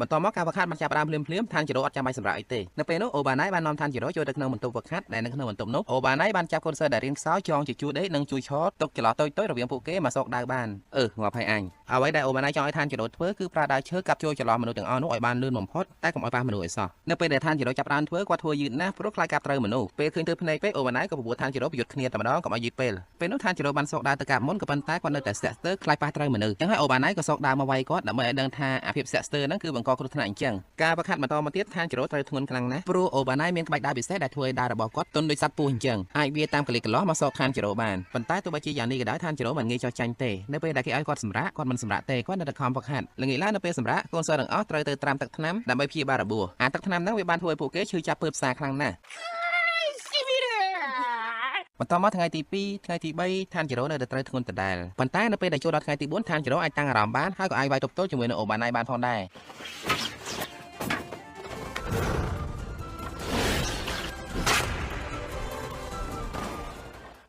បន្ទាប់មកការវឹកហាត់បានចាប់ផ្ដើមភ្លាមៗឋានជីរ៉ូអត់ចាំបាច់សម្រាប់អីទេនៅពេលនោះអូបាណៃបាននាំឋានជីរ៉ូចូលទៅក្នុងបន្ទប់វឹកហាត់ដែលនៅក្នុងបន្ទប់នោះអូបាណៃបានចាប់កូនសិស្សដែលរៀនខ្សោយចងជាជួរដេកនិងជួយឆោតទុកចន្លោះតូចៗរវាងពួកគេមកសោកដៅបានងាប់ហើយអញអ្វីដែលអូបាណៃចង់ឲ្យឋានជីរ៉ូធ្វើគឺប្រើដៃឈើកាប់ចូលចន្លោះមនុស្សទាំងអស់នោះឲ្យបានលឿនបំផុតតែកុំឲ្យប៉ះមនុស្សឲ្យសោះនៅពេលដែលឋានជីរ៉ូចាប់ផ្ដើមធ្វើគាត់ធ្វើយឺតណាស់ព្រោះខ្លាចកាប់ត្រូវមនុស្សពេលឃើញទៅភ្នែកពេកអូបាណៃក៏ប្រពួតឋានជីរ៉ូប្រយុទ្ធគ្នាតែម្ដងកុំឲ្យយឺតពេលនោះឋានជីរ៉ូបានសោកដៅទៅកាប់មុនក៏ប៉ុន្តែគាត់នៅតែស្ទាក់ស្ទើរខ្លាចប៉ះត្រូវមនុស្សចឹងហើយអូបាណៃក៏សោកដៅមកវាយគាត់ដើម្បីឲ្យដឹងថាអាភាពស្ទាក់ស្ទើរហ្នឹងគឺបង្កគ្រោះថ្នាក់អញ្ចឹងការវឹកហាត់បន្តមកទៀតឋានជីរ៉ូត្រូវធ្ងន់ខ្លាំងណាស់ព្រោះអូបាណៃមានក្បាច់ដើរពិសេសដែលធ្វើឲ្យដើររបស់គាត់ទន់ដូចសត្វពស់អញ្ចឹងអាចវាតាមកលិកកន្លោះមកសោកឋានជីរ៉ូបានប៉ុន្តែទោះបីជាយ៉ាងនេះក៏ដោយឋានជីរ៉ូមិនងាយចោះចាញ់ទេនៅពេលដែលគេឲ្យគាត់សម្រាកគាត់មិនសម្រាកទេគាត់នៅតែខំវឹកហាត់ល្ងាចឡើងនៅពេលសម្រាកកូនសិស្សទាំងអស់ត្រូវទៅត្រាំទឹកថ្នាំដើម្បីព្យាបាលរបួសអាទឹកថ្នាំហ្នឹងវាបានធ្វើឲ្យពួកគេឈឺចាប់ពើផ្សាខ្លាំងណាស់បន្តមកថ្ងៃទី2ថ្ងៃទី3ឋានជីរ៉ូនៅតែត្រូវធ្ងន់ដដែលប៉ុន្តែនៅពេលដែលចូលដល់ថ្ងៃទី4ឋានជីរ៉ូអាចតាំងអារម្មណ៍បានហើយក៏អាចវាយទប់ទល់ជាមួយនឹងអូបាណៃបានផងដែរ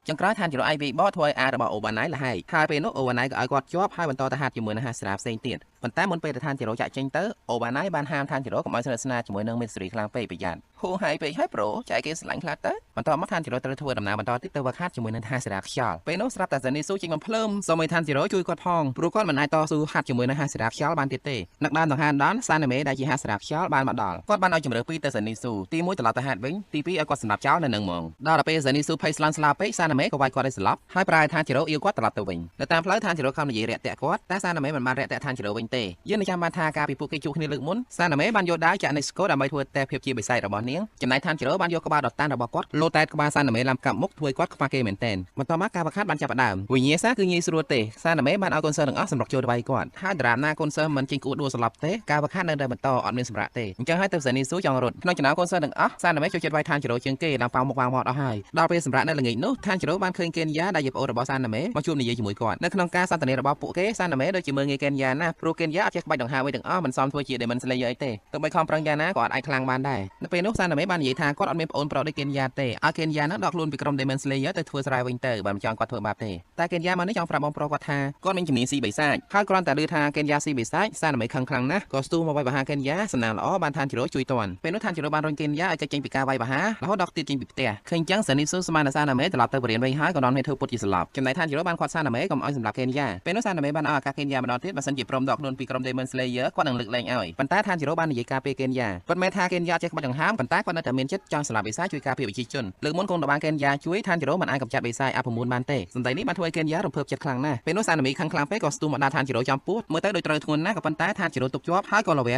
ចុងក្រោយឋានជីរ៉ូ IV បធ្វើឲ្យអារបស់អូបាណៃលះហែកហើយពេលនោះអូបាណៃក៏ឲ្យគាត់ជាប់ហើយបន្តទៅហាត់ជាមួយនឹងហាស្រាផ្សេងទៀតប៉ុន្តែមុនពេលឋានជីរ៉ូចាក់ចេញទៅអូបាណៃបានហាមឋានជីរ៉ូកុំឲ្យស្និទ្ធស្នាលជាមួយនឹងមេស្រីខ្លាំងពេកប្រយ័ត្នហូរហែកពេកហើយប្រូចែកគេស្រឡាញ់ខ្លាចទៅបន្តមកឋានជីរ៉ូត្រូវធ្វើដំណើរបន្តទៀតទៅវឹកហាត់ជាមួយនឹងហាស្រាខ្យល់ពេលនោះស្រាប់តែសានីស៊ូចេញមកភ្លើមសូមឲ្យឋានជីរ៉ូជួយគាត់ផងព្រោះគាត់មិនអាចតស៊ូហាត់ជាមួយនឹងហាស្រាខ្យល់បានទៀតទេនឹកដើមដង្ហើមដល់សាណាមេដែលជាហាស្រាខ្យល់បានមកដល់គាត់បានឲ្យជំរឿ2ទៅសានីស៊ូទី1ត្រឡប់ទៅហាត់វិញទី2ឲ្យគាត់សម្រាប់ចោលនៅនឹងហ្មងដល់ពេលសានីស៊ូភ័យស្លន់ស្លាពេកសាណាមេក៏វាយគាត់ឲ្យស្លាប់ហើយប្រើឋានជីរ៉ូអៀវគាត់ត្រឡប់ទៅវិញនៅតាមផ្លូវឋានជីរ៉ូខំនិយាយរាក់ទាក់គាត់តែសាណាមេមិនបានរាក់ទាក់ឋានជីរ៉ូវិញទេយើងនឹងចាំបានថាការពីពួកគេជួបគ្នាលើកមុនសាណាមេបានយកដាវចាក់នៃស្គរដើម្បីធ្វើតែភាពជាបិសាចរបស់នាងចំណែកឋានជីរ៉ូបានយកក្បាលដតានរបស់គាត់លោតតែក្បាលសាណាមេឡាំកាប់មុខធ្វើឲ្យគាត់ខ្វះគេមែនទែនបន្តមកការវឹកហាត់បានចាប់ផ្ដើមវិញ្ញាសាគឺងាយស្រួលទេសាណាមេបានឲ្យកូនសិស្សទាំងអស់សម្រុកចូលទៅវាយគាត់ហើយតារាមណាកូនសិស្សមិនចេញក្អួតដួលស្លាប់ទេការវឹកហាត់នៅតែបន្តអត់មានសម្រាប់ទេអញ្ចឹងហើយទៅសានីស៊ូចង់រត់ក្នុងចំណោមកូនសិស្សទាំងអស់សាណាមេចូលចិត្តវាយឋានជីរ៉ូជាងគេឡើងប៉ោងមុខវ៉ាងមាត់អស់ហើយដល់ពេលសម្រាប់នៅល្ងាចនោះឋានជីរ៉ូបានឃើញកេនយ៉ាដែលជាប្អូនរបស់សាណាមេមកជួបនិយាយជាមួយគាត់នៅក្នុងការសន្ទនារបស់ពួកគេសាណាមេដូចជាមើលងាយកេនយ៉ាណាព្រោះកេនយ៉ាអត់ចេះក្បាច់ដង្ហើមអ្វីទាំងអស់មិនសមធ្វើជា Demon Slayer អីទេទោះបីខំប្រឹងយ៉ាងណាក៏អត់អាចខ្លាំងបានដែរនៅពេលនោះសាណាមេបាននិយាយថាគាត់អត់មានប្អូនប្រុសដូចកេនយ៉ាទេឲ្យកេនយ៉ានឹងដកខ្លួនពីក្រុម Demon Slayer ទៅធ្វើស្រែវិញទៅបើមិនចង់គាត់ធ្វើបាបទេតែកេនយ៉ាមកនេះចង់ប្រាប់បងប្រុសគាត់ថាគាត់មានជំនាញស៊ីបិសាចហើយគ្រាន់តែឮថាកេនយ៉ាស៊ីបិសាចសាណាមេខឹងខ្លាំងណាស់ក៏ស្ទុះមកវាយបហាកេនយ៉ាសំណាងល្អបានឋានជីរ៉ូជួយទាន់ពេលនោះឋានជីរ៉ូបានរុញកេនយ៉ាឲ្យចេញពីការវាយបហារហូតដល់ទៀតចេញពីផ្ទះឃើញចឹងសានីស៊ូស្មានថាសាណាមេត្រឡប់ទៅបរិញ្ញាវិញហើយក៏នាំគ្នាធ្វើពុតជាស្លាប់ចំណែកឋានជីរ៉ូបានខាត់សាណាមេកុំឲ្យសម្លាប់កេនយ៉ាពេលនោះសាណាមេបានឲ្យឱកាសកេនយ៉ាម្ដងទៀតបើសិនជាព្រមដកខ្លួនពីក្រុម Demon Slayer គាត់នឹងលើកលែងឲ្យប៉ុន្តែឋានជីរ៉ូបាននិយាយការពារកេនយ៉ាប៉ុន្តែថាកេនយ៉ាចេះក្បាច់ដង្ហើមប៉ុន្តែគាត់នៅតែមានចិត្តចង់សម្លាប់បិសាចជួយការពារប្រជាជនលើកមុនកូនរបស់កេនយ៉ាជួយឋានជីរ៉ូមិនអាចកម្ចាត់បិសាចអពមូលបានទេសម្ដីនេះបានធ្វើឲ្យកេនយ៉ារំភើបចិត្តខ្លាំងណាស់ពេលនោះសាណាមេខឹងខ្លាំងពេកក៏ស្ទុះមកដាក់ឋានជីរ៉ូចំពោះមើលទៅដូចត្រូវធ្ងន់ណាស់ក៏ប៉ុន្តែឋានជីរ៉ូទុកជាប់ហើយក៏លវែ